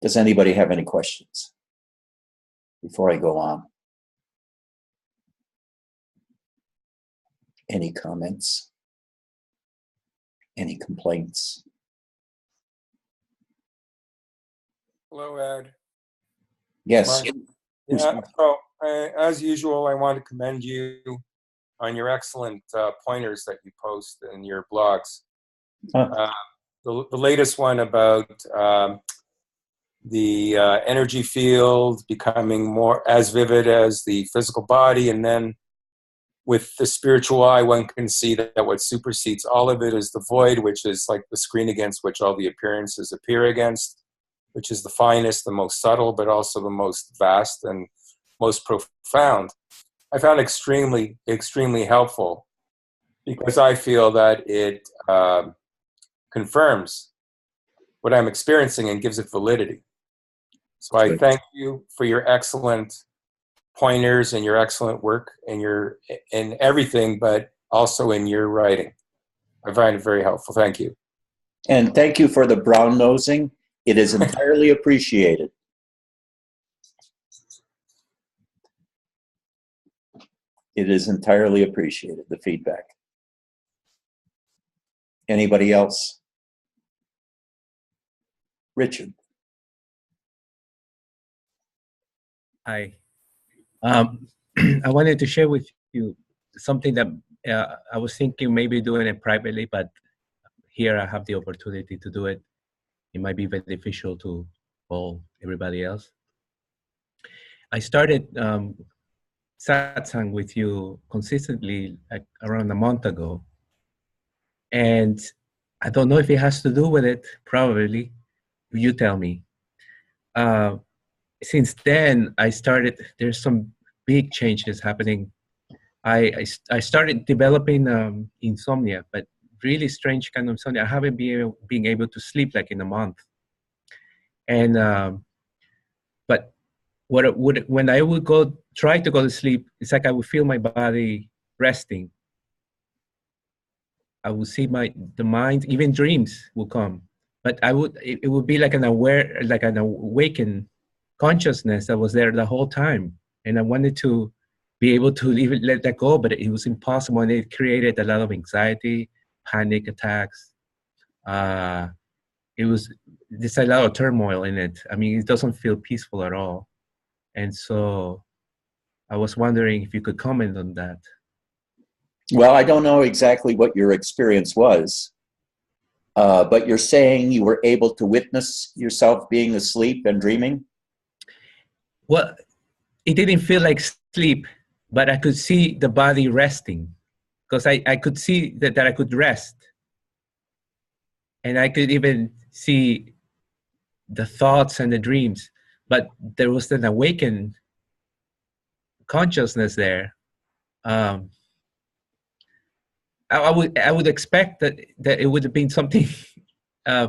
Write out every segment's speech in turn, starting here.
Does anybody have any questions before I go on? Any comments? Any complaints? Hello, Ed. Yes. Yeah, so as usual, I want to commend you on your excellent pointers that you post in your blogs. The latest one about the energy field becoming more as vivid as the physical body, and then with the spiritual eye, one can see that what supersedes all of it is the void, which is like the screen against which all the appearances appear against, which is the finest, the most subtle, but also the most vast and most profound. I found extremely, extremely helpful because I feel that it confirms what I'm experiencing and gives it validity. So I thank you for your excellent pointers and your excellent work and in everything, but also in your writing. I find it very helpful. Thank you. And thank you for the brown nosing. It is entirely appreciated. It is entirely appreciated, the feedback. Anybody else? Richard. Hi. I wanted to share with you something that I was thinking maybe doing it privately, but here I have the opportunity to do it. It might be beneficial to everybody else. I started Satsang with you consistently like around a month ago. And I don't know if it has to do with it, probably. You tell me. Since then, there's some big changes happening. I started developing insomnia, but really strange kind of insomnia. I haven't been able to sleep like in a month. And, but when I would try to go to sleep, it's like I would feel my body resting. I would see the mind, even dreams will come. But it would be like an awakened consciousness that was there the whole time. And I wanted to be able to even let that go, but it was impossible. And it created a lot of anxiety, panic attacks. There's a lot of turmoil in it. I mean, it doesn't feel peaceful at all. And so I was wondering if you could comment on that. Well, I don't know exactly what your experience was, but you're saying you were able to witness yourself being asleep and dreaming? Well, it didn't feel like sleep, but I could see the body resting because I could see that I could rest. And I could even see the thoughts and the dreams, but there was an awakened consciousness there. I would expect that it would have been something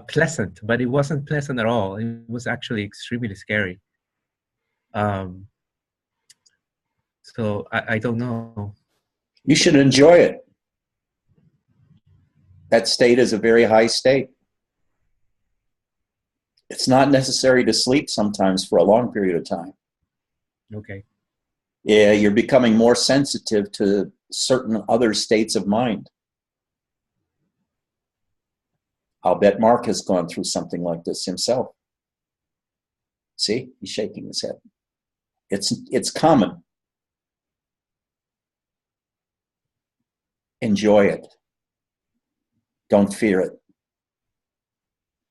pleasant, but it wasn't pleasant at all. It was actually extremely scary. So I don't know. You should enjoy it. That state is a very high state. It's not necessary to sleep sometimes for a long period of time. Okay. Yeah, you're becoming more sensitive to certain other states of mind. I'll bet Mark has gone through something like this himself. See, he's shaking his head. It's common. Enjoy it. Don't fear it.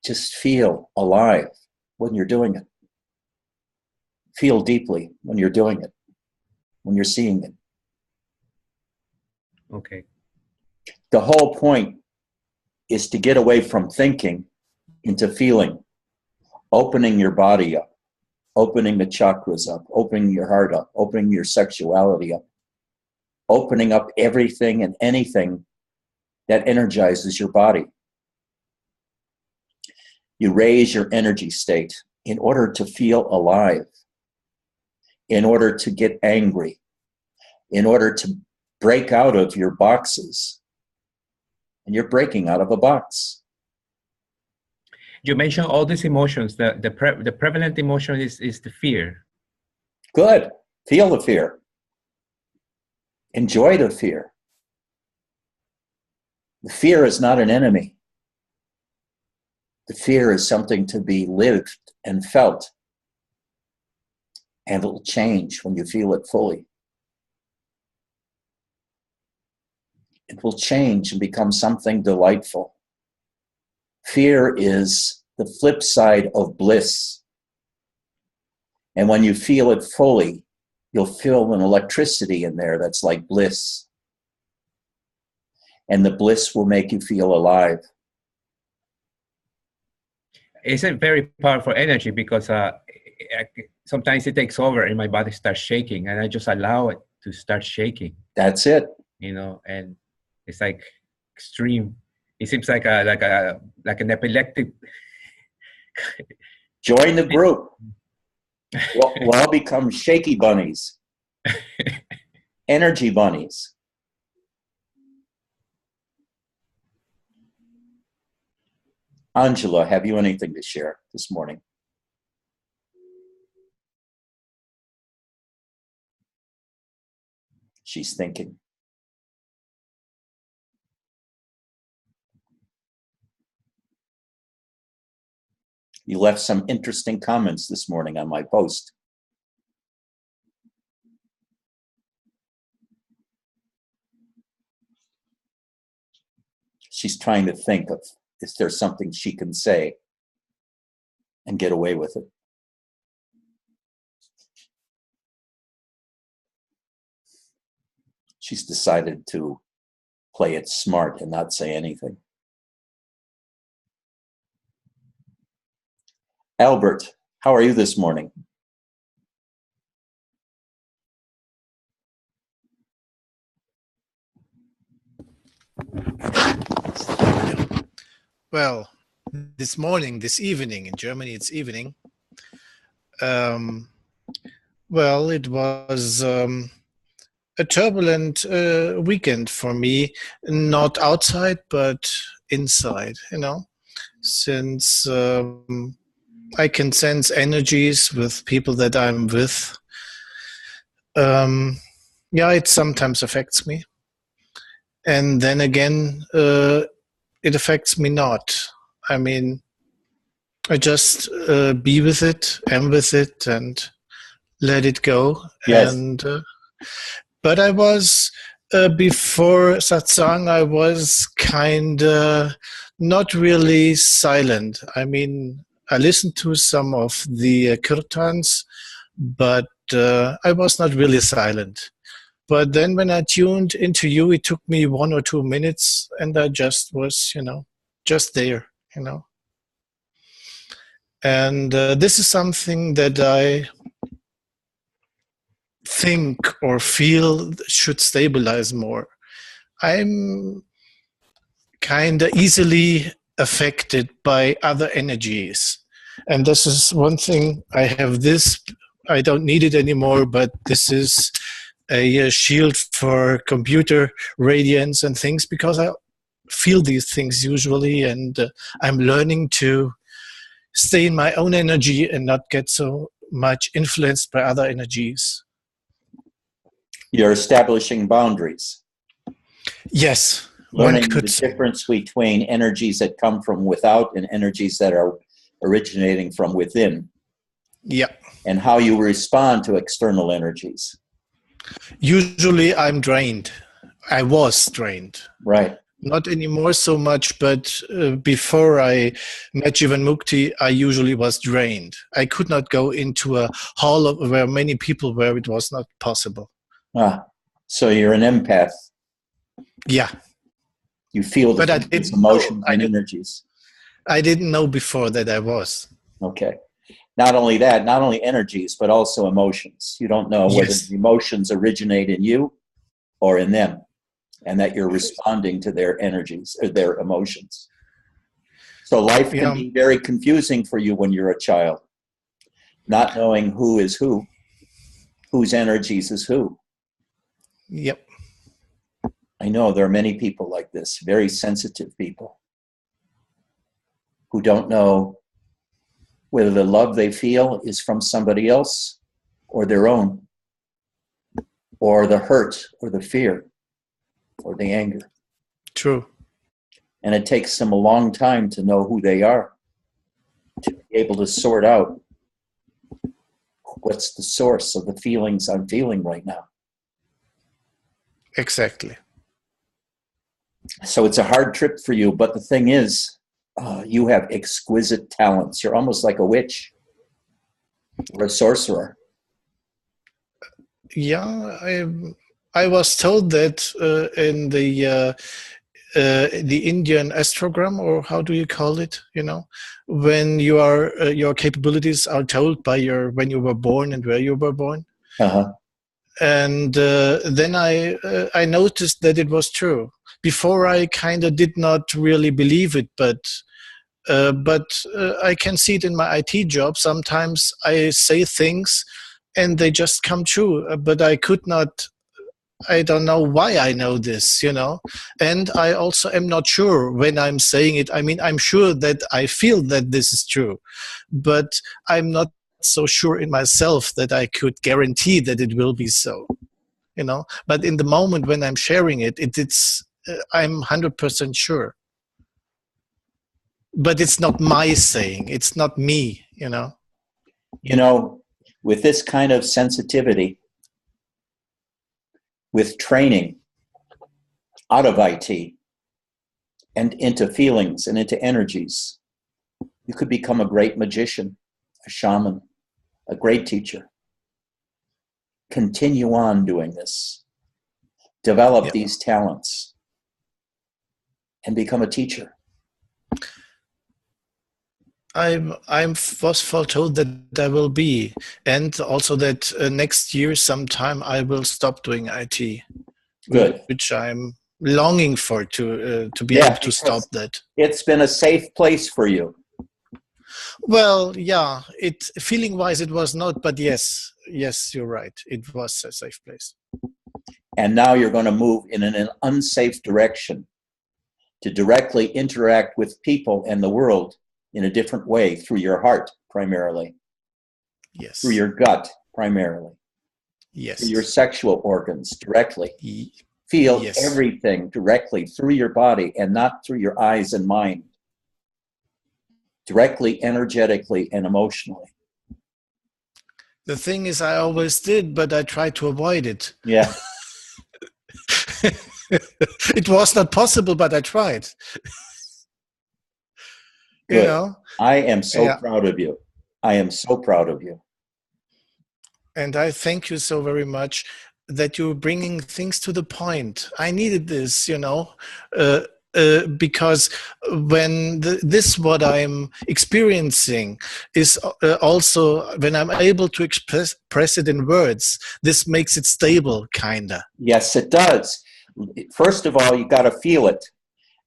Just feel alive when you're doing it. Feel deeply when you're doing it, when you're seeing it. Okay. The whole point is to get away from thinking into feeling, opening your body up, opening the chakras up, opening your heart up, opening your sexuality up, opening up everything and anything that energizes your body. You raise your energy state in order to feel alive, in order to get angry, in order to break out of your boxes. And you're breaking out of a box. you mentioned all these emotions. The prevalent emotion is the fear. Good. Feel the fear. Enjoy the fear. The fear is not an enemy. The fear is something to be lived and felt. And it'll change when you feel it fully. It will change and become something delightful. Fear is the flip side of bliss. And when you feel it fully, you'll feel an electricity in there that's like bliss. And the bliss will make you feel alive. It's a very powerful energy because sometimes it takes over and my body starts shaking and I just allow it to start shaking. That's it. You know, and it's like extreme. It seems like an epileptic. Join the group. We'll all become shaky bunnies. Energy bunnies. Angela, have you anything to share this morning? She's thinking. You left some interesting comments this morning on my post. She's trying to think of, is there something she can say and get away with it? She's decided to play it smart and not say anything. Albert, how are you this morning? Well, this evening, in Germany it's evening. Well, it was a turbulent weekend for me, not outside, but inside, you know, since I can sense energies with people that I'm with. Yeah, it sometimes affects me. And then again, it affects me not. I mean, I just be with it, am with it, and let it go. Yes. And but I was before satsang, I was kind of not really silent. I mean, I listened to some of the kirtans, but I was not really silent. But then when I tuned into you, it took me 1 or 2 minutes, and I just was, you know, just there, you know. And this is something that I think or feel should stabilize more. I'm kind of easily affected by other energies. And this is one thing. I have this, I don't need it anymore, but this is a shield for computer radiance and things, because I feel these things usually, and I'm learning to stay in my own energy and not get so much influenced by other energies. You're establishing boundaries. Yes. Learning the difference between energies that come from without and energies that are originating from within. Yeah. And how you respond to external energies. Usually I'm drained. I was drained. Right. Not anymore so much, but before I met Jivan Mukti, I usually was drained. I could not go into a hall where many people were. It was not possible. So you're an empath. Yeah. You feel the emotions and energies. I didn't know before that I was. Okay. Not only that, not only energies, but also emotions. You don't know whether the emotions originate in you or in them, and that you're responding to their energies or their emotions. So life can be very confusing for you when you're a child, not knowing who is who, whose energies is who. Yep. I know there are many people like this, very sensitive people, who don't know whether the love they feel is from somebody else or their own, or the hurt or the fear or the anger. True. And it takes them a long time to know who they are, to be able to sort out what's the source of the feelings I'm feeling right now. Exactly. So it's a hard trip for you, but the thing is, you have exquisite talents. You're almost like a witch or a sorcerer. Yeah, I was told that in the Indian astrogram, or how do you call it? You know, when you are your capabilities are told by when you were born and where you were born. Uh-huh. And then I noticed that it was true. Before I kind of did not really believe it, but I can see it in my IT job. Sometimes I say things and they just come true, but I could not. I don't know why I know this, you know, and I also am not sure when I'm saying it. I mean, I'm sure that I feel that this is true, but I'm not so sure in myself that I could guarantee that it will be so, you know. But in the moment when I'm sharing it, it's I'm 100% sure. But it's not my saying. It's not me, you know. You know, with this kind of sensitivity, with training out of IT and into feelings and into energies, you could become a great magician, a shaman, a great teacher. Continue on doing this. Develop these talents and become a teacher. I was foretold that I will be, and also that next year sometime I will stop doing IT. Good. Which I'm longing for to be able to stop that. It's been a safe place for you. Well, yeah, feeling wise it was not, but yes, you're right. It was a safe place. And now you're going to move in an unsafe direction to directly interact with people and the world in a different way, through your heart primarily. Yes. Through your gut primarily. Yes. Through your sexual organs directly. Feel everything directly through your body and not through your eyes and mind. Directly, energetically, and emotionally. The thing is, I always did, but I tried to avoid it. Yeah. It was not possible, but I tried. Good. You know? I am so proud of you. I am so proud of you. And I thank you so very much that you're bringing things to the point. I needed this, you know, because when this what I'm experiencing is also when I'm able to express it in words, this makes it stable, kinda. Yes, it does. First of all, you got to feel it.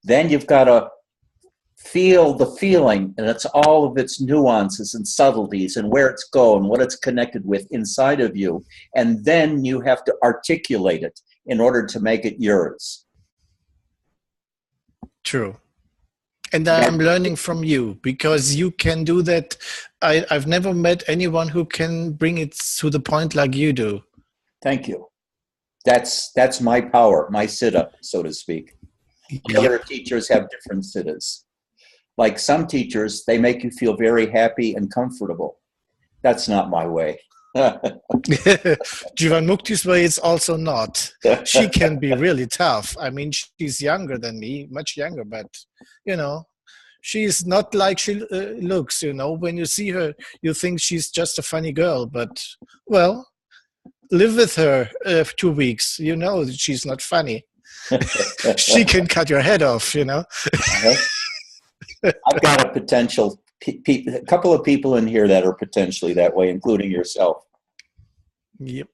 Then you've got to feel the feeling, and it's all of its nuances and subtleties and where it's going, what it's connected with inside of you. And then you have to articulate it in order to make it yours. True. And I'm learning from you, because you can do that. I've never met anyone who can bring it to the point like you do. Thank you. That's my power, my siddha, so to speak. The other teachers have different siddhas. Like some teachers, they make you feel very happy and comfortable. That's not my way. Jivamukti's way is also not. She can be really tough. I mean, she's younger than me, much younger, but, you know, she's not like she looks, you know. When you see her, you think she's just a funny girl, but, well, live with her 2 weeks. You know that she's not funny. She can cut your head off, you know. I've got a couple of people in here that are potentially that way, including yourself. Yep.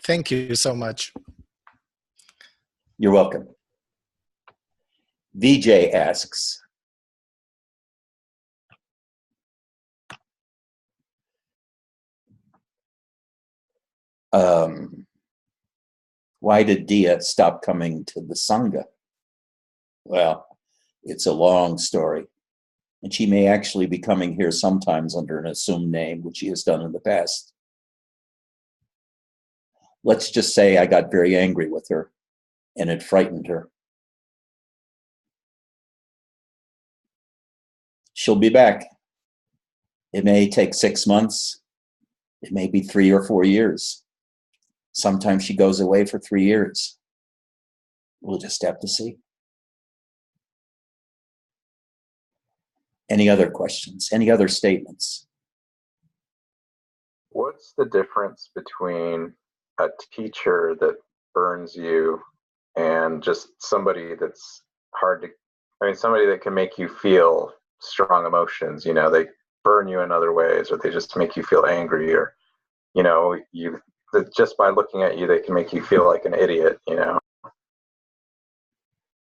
Thank you so much. You're welcome. VJ asks, why did Dia stop coming to the Sangha? Well, it's a long story. And she may actually be coming here sometimes under an assumed name, which she has done in the past. Let's just say I got very angry with her and it frightened her. She'll be back. It may take 6 months. It may be 3 or 4 years. Sometimes she goes away for 3 years. We'll just have to see. Any other questions? Any other statements? What's the difference between a teacher that burns you and just somebody that's hard to, I mean, somebody that can make you feel strong emotions, you know, they burn you in other ways, or they just make you feel angry, or, you know, just by looking at you, they can make you feel like an idiot, you know?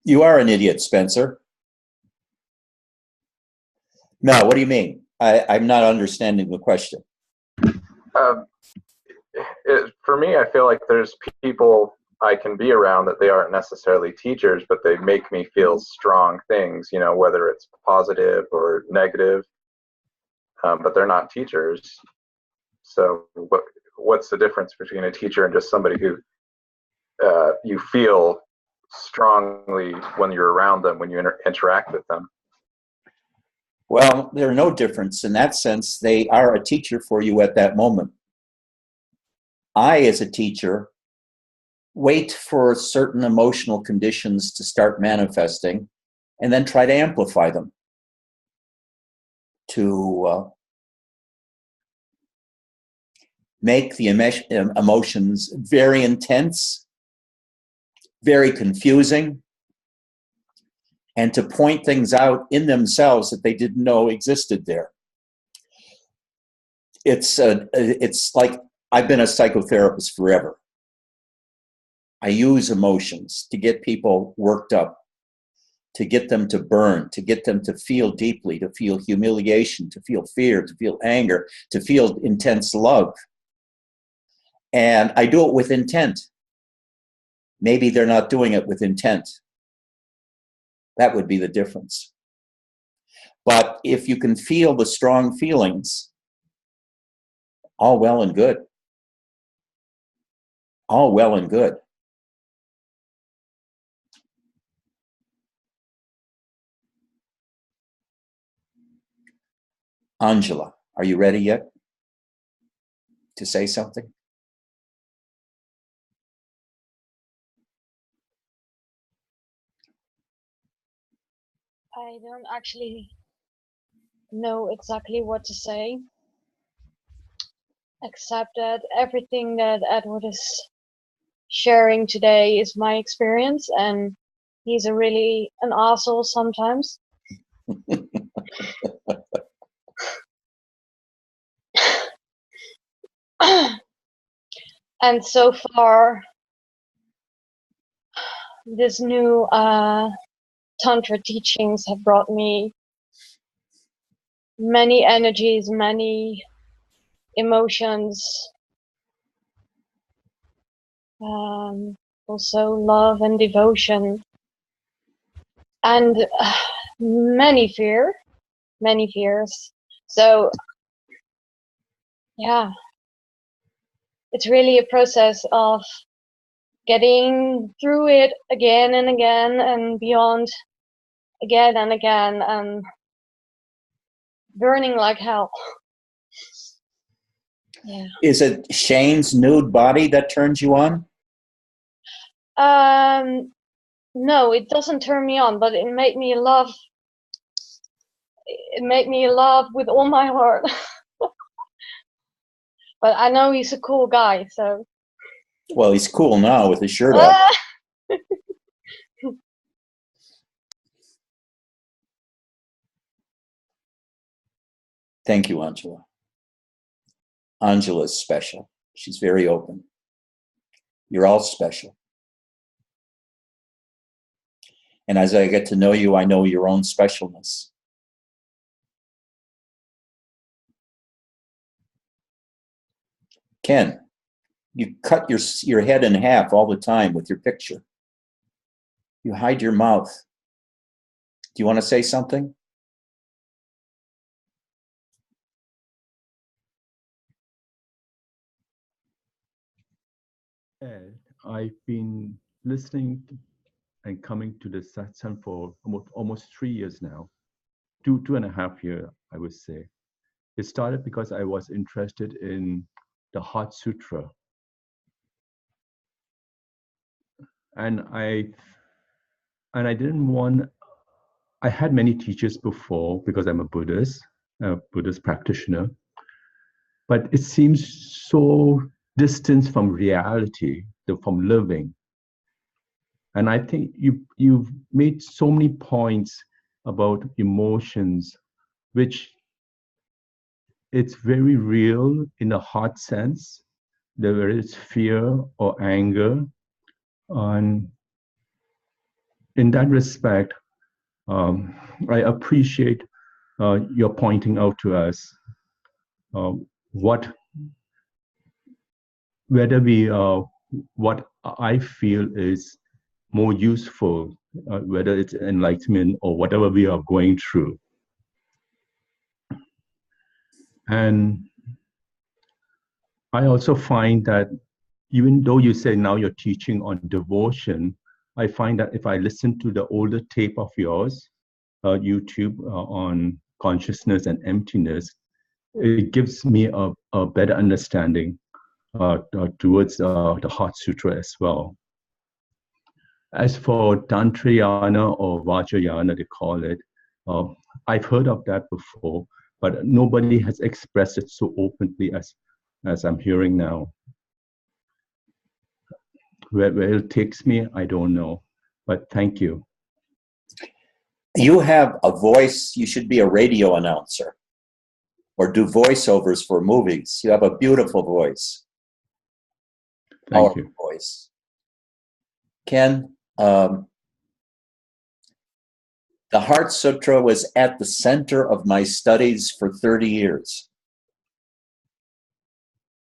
You are an idiot, Spencer. No, what do you mean? I'm not understanding the question. For me, I feel like there's people I can be around that they aren't necessarily teachers, but they make me feel strong things, you know, whether it's positive or negative, but they're not teachers. So what's the difference between a teacher and just somebody who you feel strongly when you're around them, when you interact with them? Well, there's no difference in that sense. They are a teacher for you at that moment. I, as a teacher, wait for certain emotional conditions to start manifesting and then try to amplify them to make the emotions very intense, very confusing, and to point things out in themselves that they didn't know existed there. It's like I've been a psychotherapist forever. I use emotions to get people worked up, to get them to burn, to get them to feel deeply, to feel humiliation, to feel fear, to feel anger, to feel intense love. And I do it with intent. Maybe they're not doing it with intent. That would be the difference. But if you can feel the strong feelings, all well and good. All well and good. Angela, are you ready yet to say something? I don't actually know exactly what to say, except that everything that Edward is sharing today is my experience, and he's really an asshole sometimes. And so far, this new Tantra teachings have brought me many energies, many emotions, also love and devotion, and many fears. So, yeah, it's really a process of getting through it again and again and beyond again and again, and burning like hell. Yeah. Is it Shane's nude body that turns you on? No, it doesn't turn me on, but it made me love. It made me love with all my heart. But I know he's a cool guy, so. Well, he's cool now with his shirt off. Thank you, Angela. Angela's special. She's very open. You're all special. And as I get to know you, I know your own specialness. Ken, you cut your head in half all the time with your picture. You hide your mouth. Do you want to say something? I've been listening and coming to the satsang for almost 3 years now, 2.5 years, I would say. It started because I was interested in the Heart Sutra. And I didn't want, I had many teachers before because I'm a Buddhist practitioner, but it seems so distant from reality, from living. And I think you've made so many points about emotions, which it's very real in a heart sense. There is fear or anger. And in that respect, I appreciate your pointing out to us what I feel is more useful, whether it's enlightenment or whatever we are going through. And I also find that even though you say now you're teaching on devotion, I find that if I listen to the older tape of yours, YouTube on consciousness and emptiness, it gives me a better understanding towards the Heart Sutra as well. As for Tantrayana or Vajrayana, they call it, I've heard of that before, but nobody has expressed it so openly as I'm hearing now. Where it takes me, I don't know, but thank you. You have a voice, you should be a radio announcer or do voiceovers for movies. You have a beautiful voice. Thank you. Voice. Ken, the Heart Sutra was at the center of my studies for 30 years.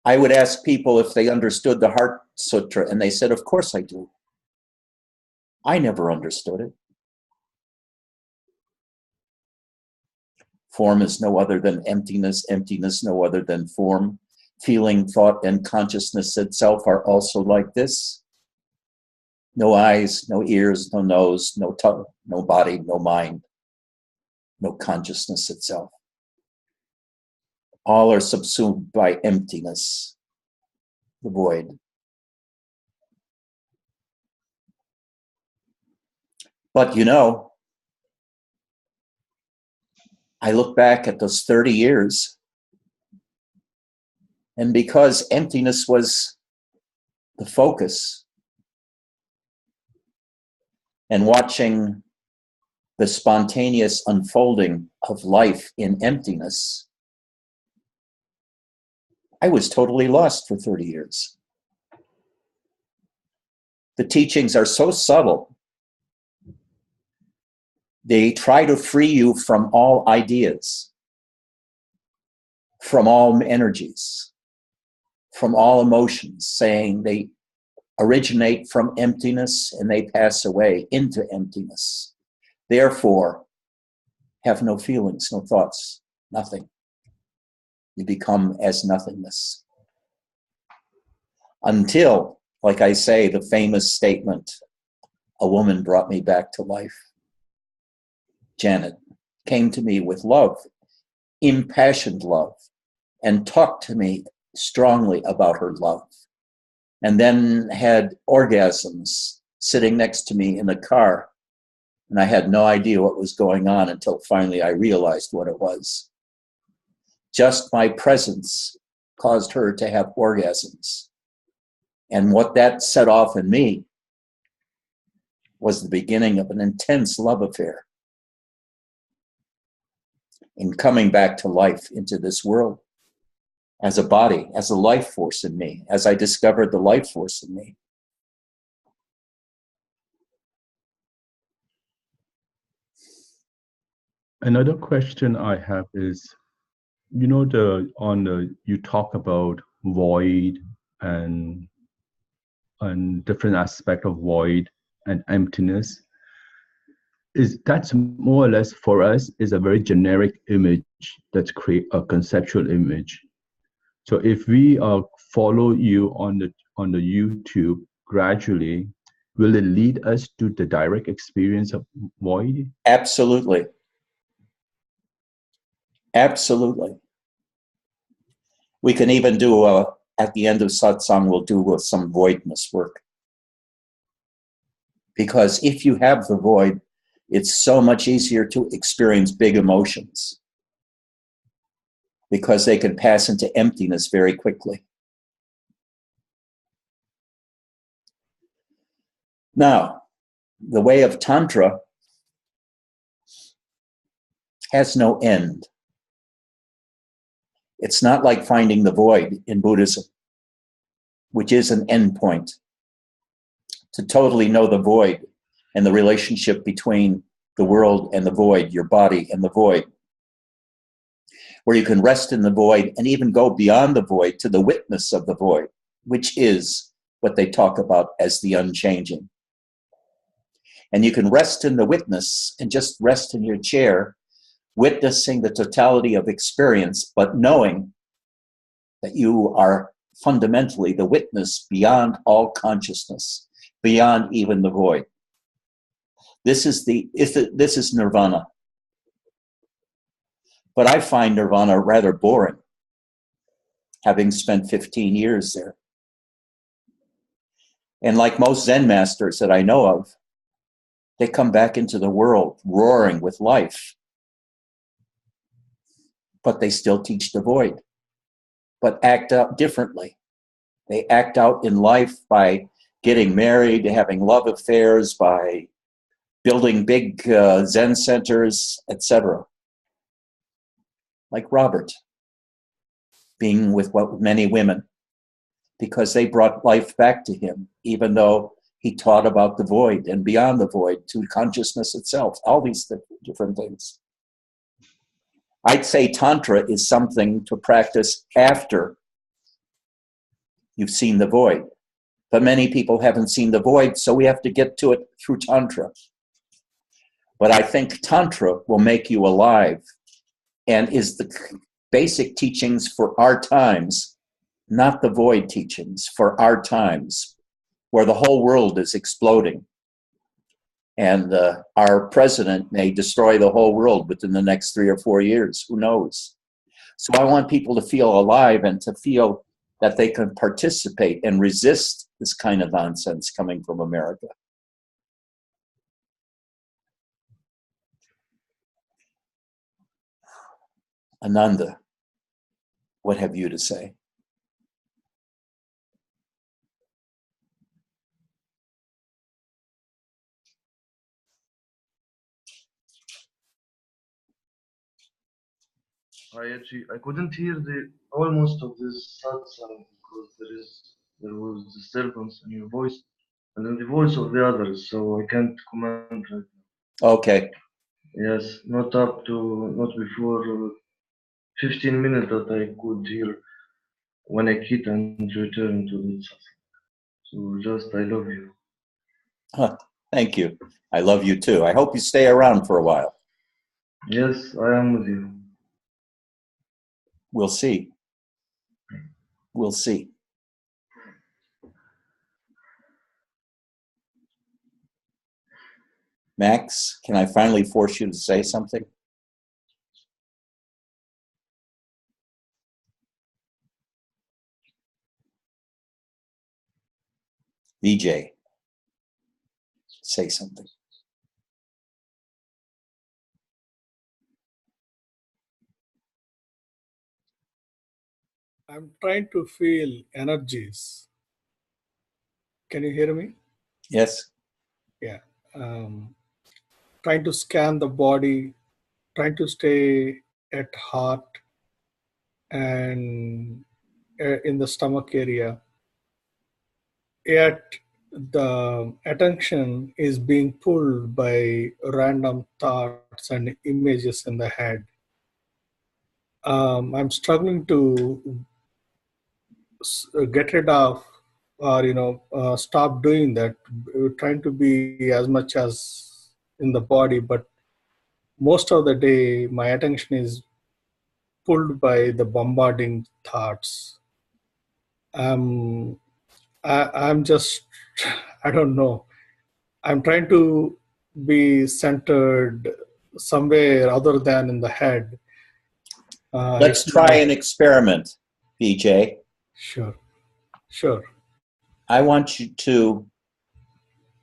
I would ask people if they understood the Heart Sutra, and they said, of course I do. I never understood it. Form is no other than emptiness, emptiness no other than form. Feeling, thought, and consciousness itself are also like this. No eyes, no ears, no nose, no tongue, no body, no mind, no consciousness itself. All are subsumed by emptiness, the void. But you know, I look back at those 30 years, and because emptiness was the focus, and watching the spontaneous unfolding of life in emptiness, I was totally lost for 30 years. The teachings are so subtle. They try to free you from all ideas, from all energies, from all emotions, saying they originate from emptiness and they pass away into emptiness. Therefore, have no feelings, no thoughts, nothing. You become as nothingness. Until, like I say, the famous statement, a woman brought me back to life. Janet came to me with love, impassioned love, and talked to me strongly about her love. And then had orgasms sitting next to me in the car. And I had no idea what was going on until finally I realized what it was. Just my presence caused her to have orgasms. And what that set off in me was the beginning of an intense love affair. In coming back to life into this world as a body, as a life force in me, as I discovered the life force in me. Another question I have is, you know, you talk about void and different aspect of void and emptiness. That's more or less for us is a very generic image that's create a conceptual image. So if we follow you on the YouTube, gradually, will it lead us to the direct experience of void? Absolutely. Absolutely. We can even do, at the end of satsang, we'll do some voidness work. Because if you have the void, it's so much easier to experience big emotions, because they can pass into emptiness very quickly. Now, the way of Tantra has no end. It's not like finding the void in Buddhism, which is an end point. To totally know the void and the relationship between the world and the void, your body and the void, where you can rest in the void and even go beyond the void to the witness of the void, which is what they talk about as the unchanging. And you can rest in the witness and just rest in your chair, witnessing the totality of experience, but knowing that you are fundamentally the witness beyond all consciousness, beyond even the void. This is nirvana. But I find nirvana rather boring, having spent 15 years there. And like most Zen masters that I know of, they come back into the world roaring with life, but they still teach the void, but act out differently. They act out in life by getting married, having love affairs, by building big Zen centers, etc. Like Robert, being with many women, because they brought life back to him, even though he taught about the void and beyond the void to consciousness itself, all these different things. I'd say Tantra is something to practice after you've seen the void. But many people haven't seen the void, so we have to get to it through Tantra. But I think Tantra will make you alive and is the basic teachings for our times, not the void teachings, for our times, where the whole world is exploding. And our president may destroy the whole world within the next 3 or 4 years. Who knows? So I want people to feel alive and to feel that they can participate and resist this kind of nonsense coming from America. Ananda, what have you to say? I couldn't hear the almost of this satsang because there was disturbance in your voice and in the voice of the others, so I can't comment right now. Okay. Yes, not before 15 minutes that I could hear when I quit and return to the satsang. So just I love you. Huh, thank you. I love you too. I hope you stay around for a while. Yes, I am with you. We'll see. We'll see. Max, can I finally force you to say something? VJ, say something. I'm trying to feel energies. Can you hear me? Yes. Yeah. Trying to scan the body, trying to stay at heart and in the stomach area. Yet the attention is being pulled by random thoughts and images in the head. I'm struggling to get rid of or stop doing that. Trying to be as much as in the body, but most of the day my attention is pulled by the bombarding thoughts. I'm just I don't know. I'm trying to be centered somewhere other than in the head. Let's try an experiment, BJ. Sure, sure. I want you to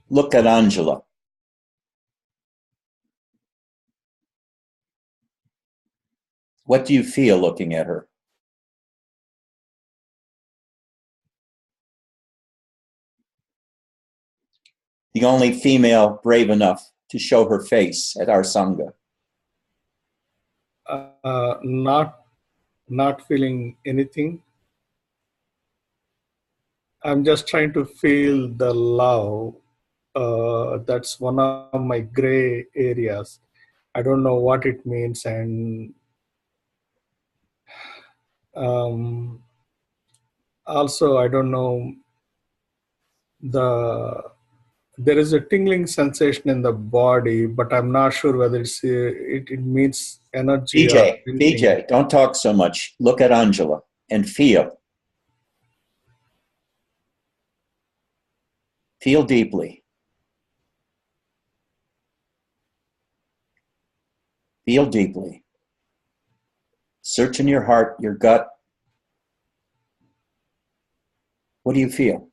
look at Angela. What do you feel looking at her? The only female brave enough to show her face at our Sangha. Not feeling anything. I'm just trying to feel the love. That's one of my gray areas. I don't know what it means, and also I don't know there is a tingling sensation in the body, but I'm not sure whether it means energy or anything. BJ, don't talk so much. Look at Angela and feel. Feel deeply. Feel deeply. Search in your heart, your gut. What do you feel?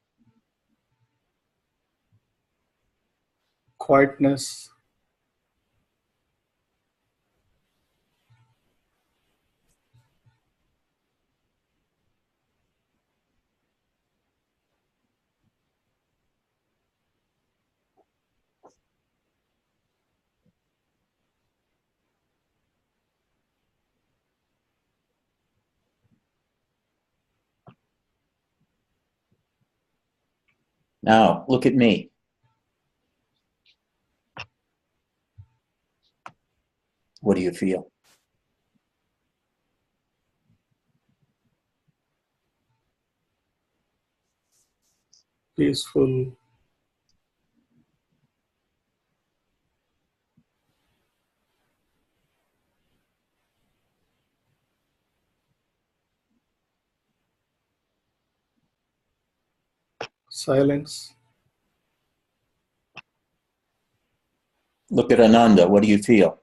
Quietness. Now, look at me. What do you feel? Peaceful. Silence. Look at Ananda. What do you feel?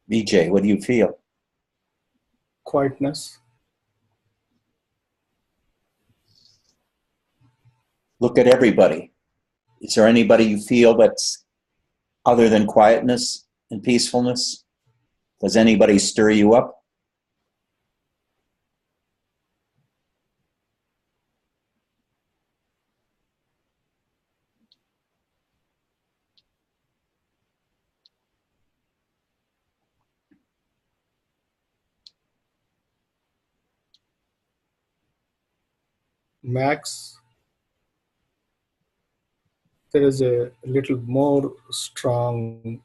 BJ, what do you feel? Quietness. Look at everybody. Is there anybody you feel that's other than quietness and peacefulness? Does anybody stir you up? Max. There is a little more strong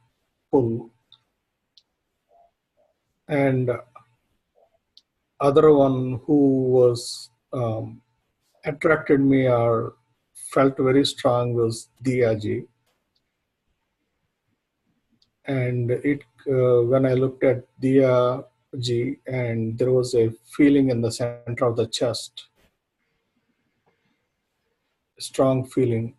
pull, and other one who was attracted me or felt very strong was Diyaji. And it when I looked at Diyaji, and there was a feeling in the center of the chest, a strong feeling.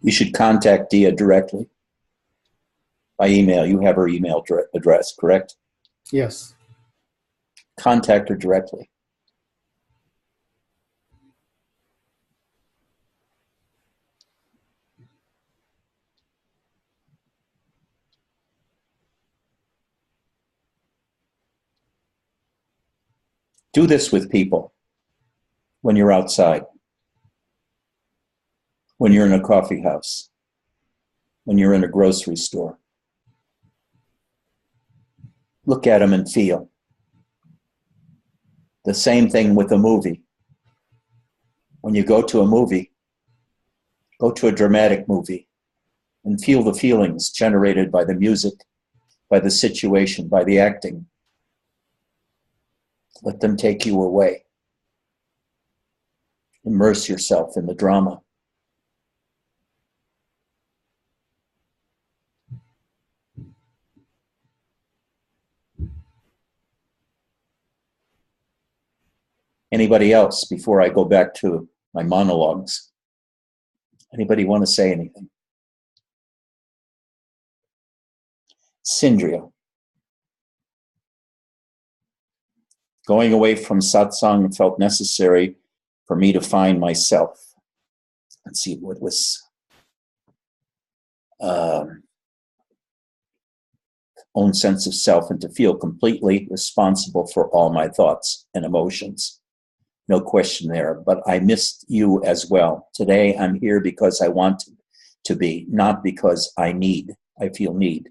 You should contact Dia directly by email. You have her email address, correct? Yes. Contact her directly. Do this with people when you're outside, when you're in a coffee house, when you're in a grocery store. Look at them and feel. The same thing with a movie. When you go to a movie, go to a dramatic movie and feel the feelings generated by the music, by the situation, by the acting. Let them take you away. Immerse yourself in the drama. Anybody else before I go back to my monologues? Anybody want to say anything? Sindria. Going away from satsang felt necessary for me to find myself. Let's see what was own sense of self, and to feel completely responsible for all my thoughts and emotions. No question there, but I missed you as well. Today I'm here because I want to be, not because I feel need.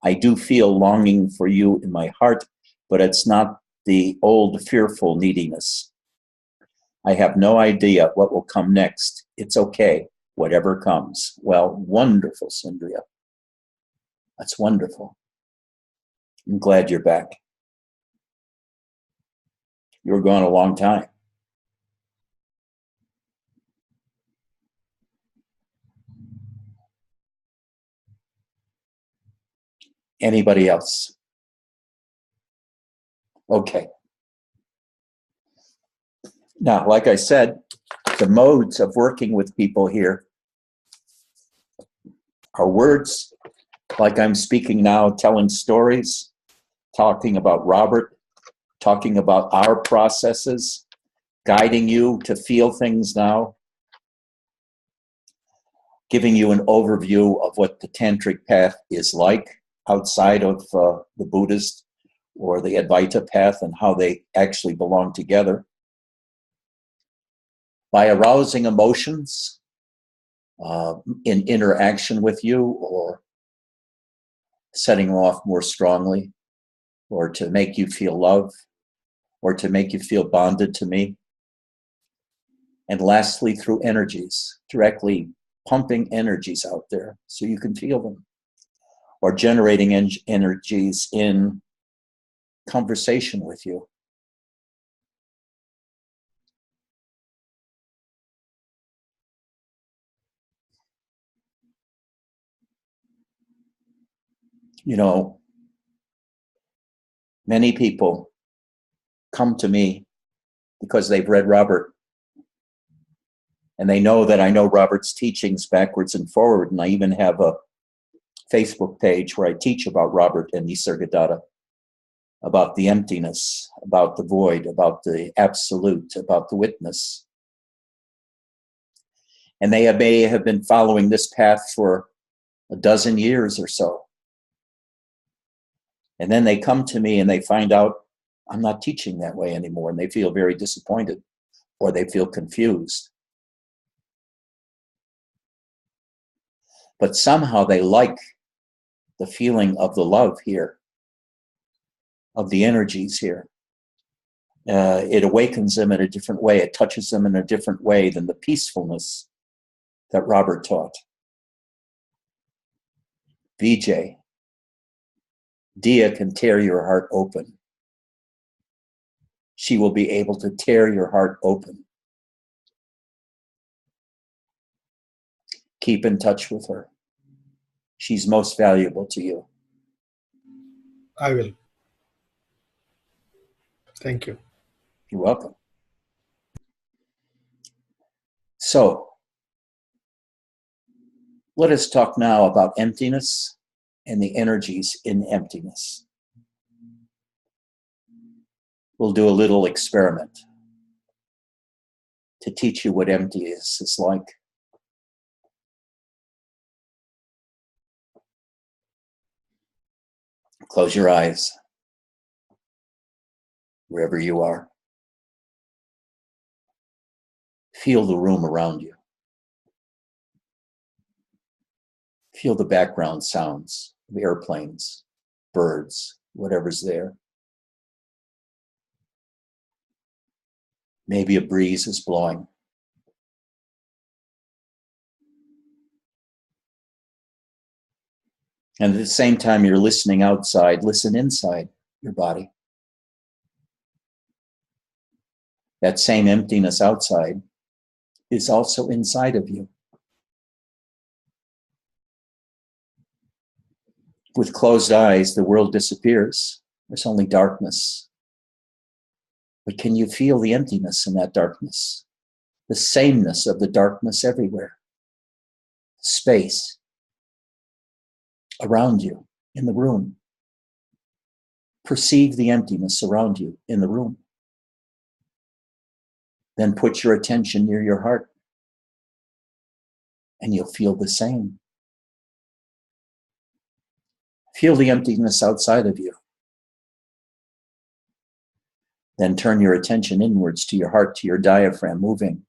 I do feel longing for you in my heart, but it's not the old fearful neediness. I have no idea what will come next. It's okay, whatever comes. Well, wonderful, Sindria. That's wonderful. I'm glad you're back. You were gone a long time. Anybody else? Okay. Now, like I said, the modes of working with people here are words, like I'm speaking now, telling stories, talking about Robert, talking about our processes, guiding you to feel things now, giving you an overview of what the Tantric path is like outside of the Buddhist or the Advaita path and how they actually belong together. By arousing emotions in interaction with you, or setting them off more strongly, or to make you feel love, or to make you feel bonded to me. And lastly, through energies, directly pumping energies out there so you can feel them, or generating energies in conversation with you. You know, many people come to me because they've read Robert, and they know that I know Robert's teachings backwards and forward, and I even have a Facebook page where I teach about Robert and Nisargadatta, about the emptiness, about the void, about the absolute, about the witness. And they may have been following this path for a dozen years or so. And then they come to me and they find out I'm not teaching that way anymore, and they feel very disappointed, or they feel confused. But somehow they like the feeling of the love here, of the energies here. It awakens them in a different way. It touches them in a different way than the peacefulness that Robert taught. Vijay, Dia can tear your heart open. She will be able to tear your heart open. Keep in touch with her. She's most valuable to you. I will. Thank you. You're welcome. So, let us talk now about emptiness and the energies in emptiness. We'll do a little experiment to teach you what emptiness is like. Close your eyes, wherever you are. Feel the room around you. Feel the background sounds of airplanes, birds, whatever's there. Maybe a breeze is blowing. And at the same time you're listening outside, listen inside your body. That same emptiness outside is also inside of you. With closed eyes, the world disappears. There's only darkness. But can you feel the emptiness in that darkness? The sameness of the darkness everywhere. Space around you in the room. Perceive the emptiness around you in the room. Then put your attention near your heart, and you'll feel the same. Feel the emptiness outside of you. Then turn your attention inwards to your heart, to your diaphragm moving.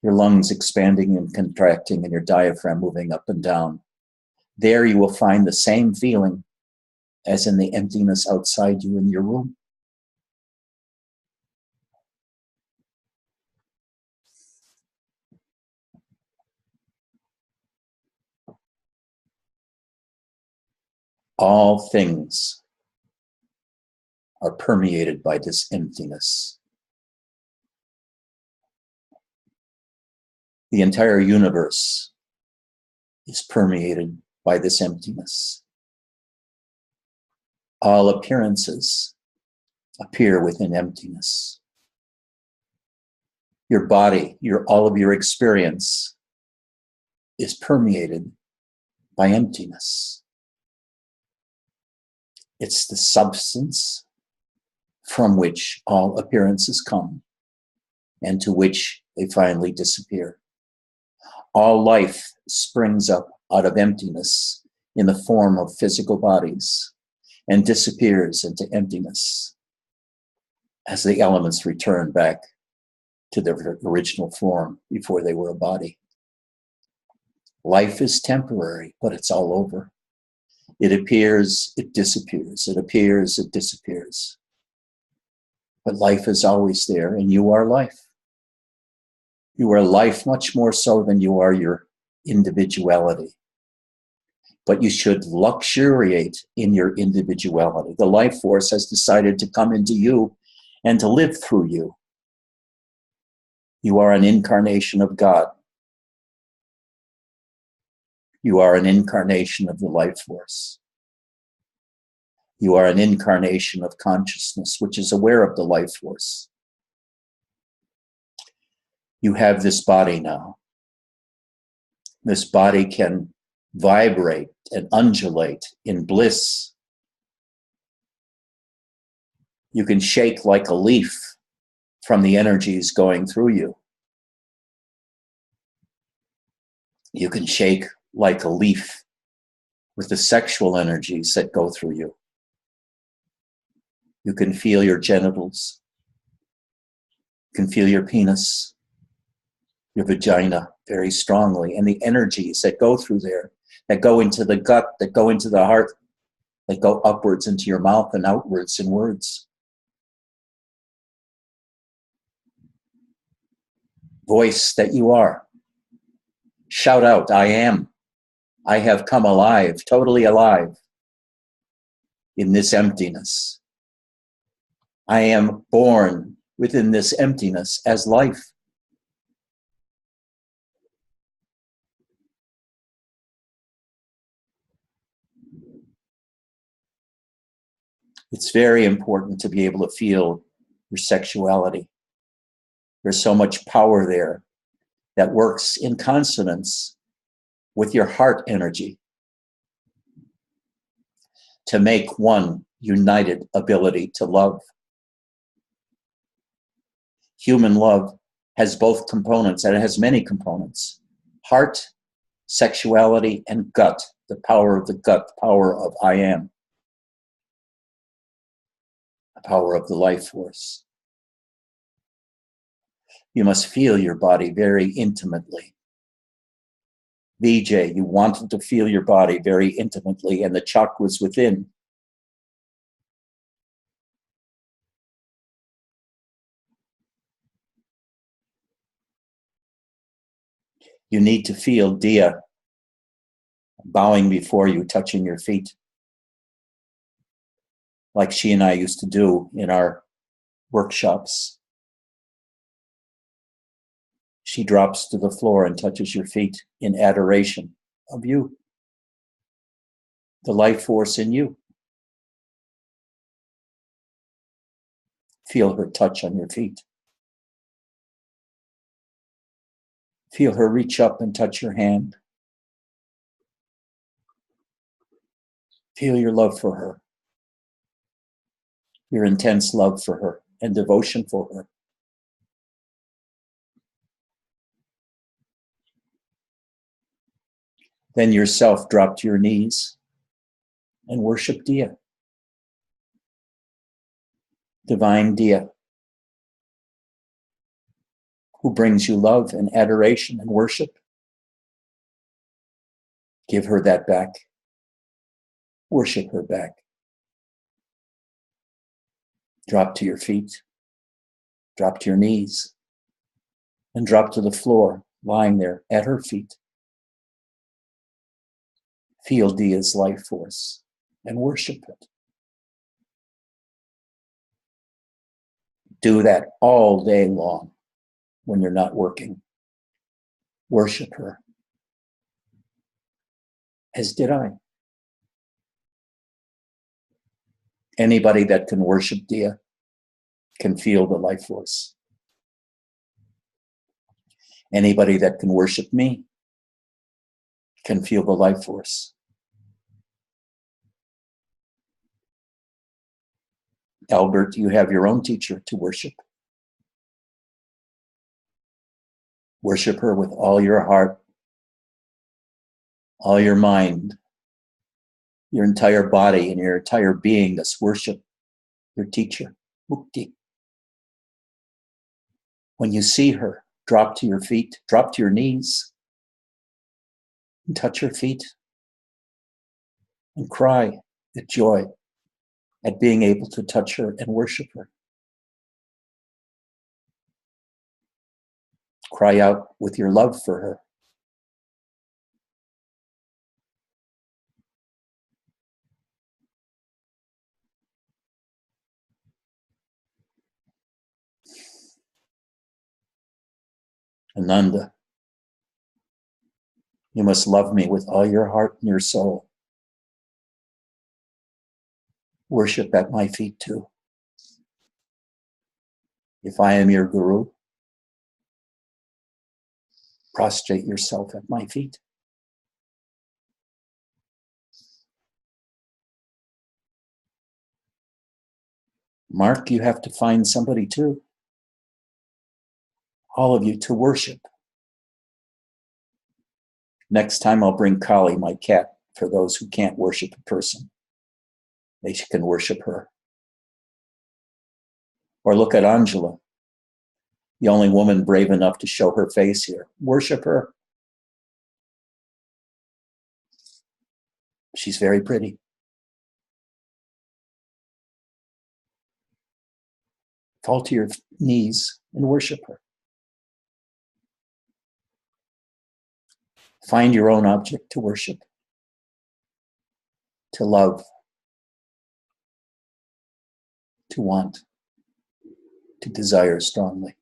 Your lungs expanding and contracting and your diaphragm moving up and down. There you will find the same feeling as in the emptiness outside you in your room. All things are permeated by this emptiness. The entire universe is permeated by this emptiness. All appearances appear within emptiness. Your body, all of your experience is permeated by emptiness. It's the substance from which all appearances come and to which they finally disappear. All life springs up out of emptiness in the form of physical bodies and disappears into emptiness as the elements return back to their original form before they were a body. Life is temporary, but it's all over. It appears, it disappears. It appears, it disappears. But life is always there, and you are life. You are life much more so than you are your individuality. But you should luxuriate in your individuality. The life force has decided to come into you and to live through you. You are an incarnation of God. You are an incarnation of the life force. You are an incarnation of consciousness, which is aware of the life force. You have this body now. This body can vibrate and undulate in bliss. You can shake like a leaf from the energies going through you. You can shake like a leaf with the sexual energies that go through you. You can feel your genitals. You can feel your penis, your vagina very strongly, and the energies that go through there, that go into the gut, that go into the heart, that go upwards into your mouth and outwards in words. Voice that you are. Shout out, I am. I have come alive, totally alive in this emptiness. I am born within this emptiness as life. It's very important to be able to feel your sexuality. There's so much power there that works in consonance with your heart energy to make one united ability to love. Human love has both components, and it has many components. Heart, sexuality, and gut, the power of the gut, the power of I am. The power of the life force. You must feel your body very intimately. Vijay, you wanted to feel your body very intimately, and the chakras within. You need to feel Dia bowing before you, touching your feet, like she and I used to do in our workshops. She drops to the floor and touches your feet in adoration of you, the life force in you. Feel her touch on your feet. Feel her reach up and touch your hand. Feel your love for her, your intense love for her and devotion for her. Then yourself drop to your knees and worship Dia, divine Dia, who brings you love and adoration and worship. Give her that back. Worship her back. Drop to your feet, drop to your knees, and drop to the floor, lying there at her feet. Feel Dia's life force and worship it. Do that all day long when you're not working. Worship her, as did I. Anybody that can worship Dia can feel the life force. Anybody that can worship me can feel the life force. Albert, you have your own teacher to worship. Worship her with all your heart, all your mind, your entire body and your entire being. Let's worship your teacher, Mukti. When you see her, drop to your feet, drop to your knees, and touch her feet, and cry with joy at being able to touch her and worship her. Cry out with your love for her. Ananda, you must love me with all your heart and your soul. Worship at my feet too. If I am your guru, prostrate yourself at my feet. Mark, you have to find somebody too. All of you to worship. Next time I'll bring Kali, my cat, for those who can't worship a person. They can worship her. Or look at Angela, the only woman brave enough to show her face here. Worship her. She's very pretty. Fall to your knees and worship her. Find your own object to worship, to love, to want, to desire strongly.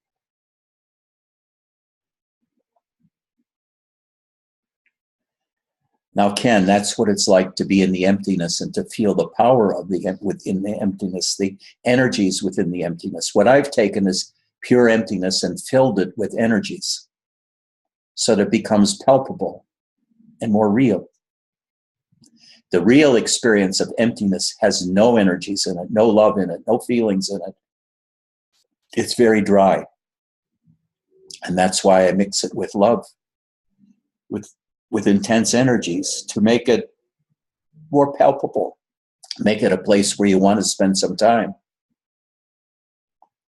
Now, Ken, that's what it's like to be in the emptiness and to feel the power of within the emptiness, the energies within the emptiness. What I've taken is pure emptiness and filled it with energies so that it becomes palpable and more real. The real experience of emptiness has no energies in it, no love in it, no feelings in it. It's very dry. And that's why I mix it with love, with intense energies to make it more palpable, make it a place where you want to spend some time.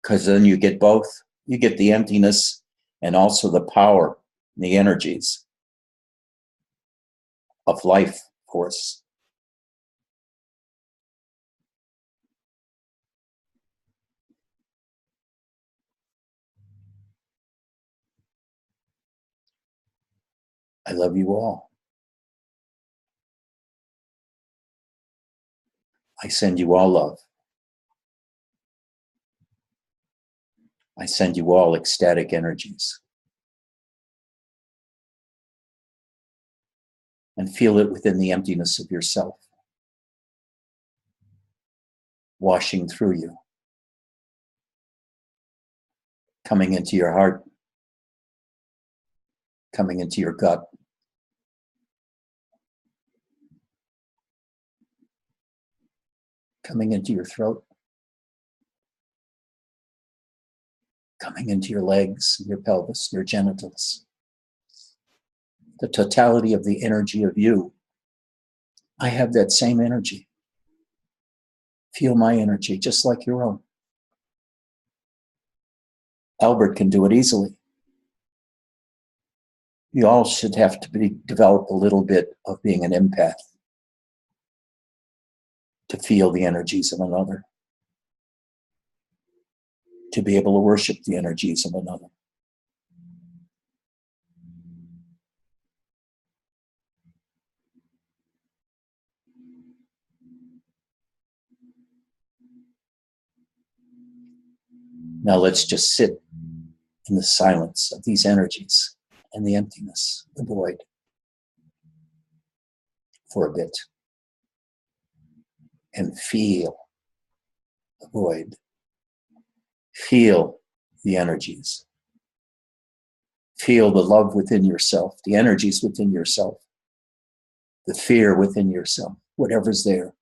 Because then you get both. You get the emptiness and also the power, the energies of life force. I love you all. I send you all love. I send you all ecstatic energies. and feel it within the emptiness of yourself, washing through you, coming into your heart, coming into your gut, coming into your throat, coming into your legs, your pelvis, your genitals. The totality of the energy of you. I have that same energy. Feel my energy just like your own. Albert can do it easily. You all should have to develop a little bit of being an empath to feel the energies of another, to be able to worship the energies of another. Now let's just sit in the silence of these energies and the emptiness, the void, for a bit. And feel the void. Feel the energies. Feel the love within yourself, the energies within yourself, the fear within yourself, whatever's there.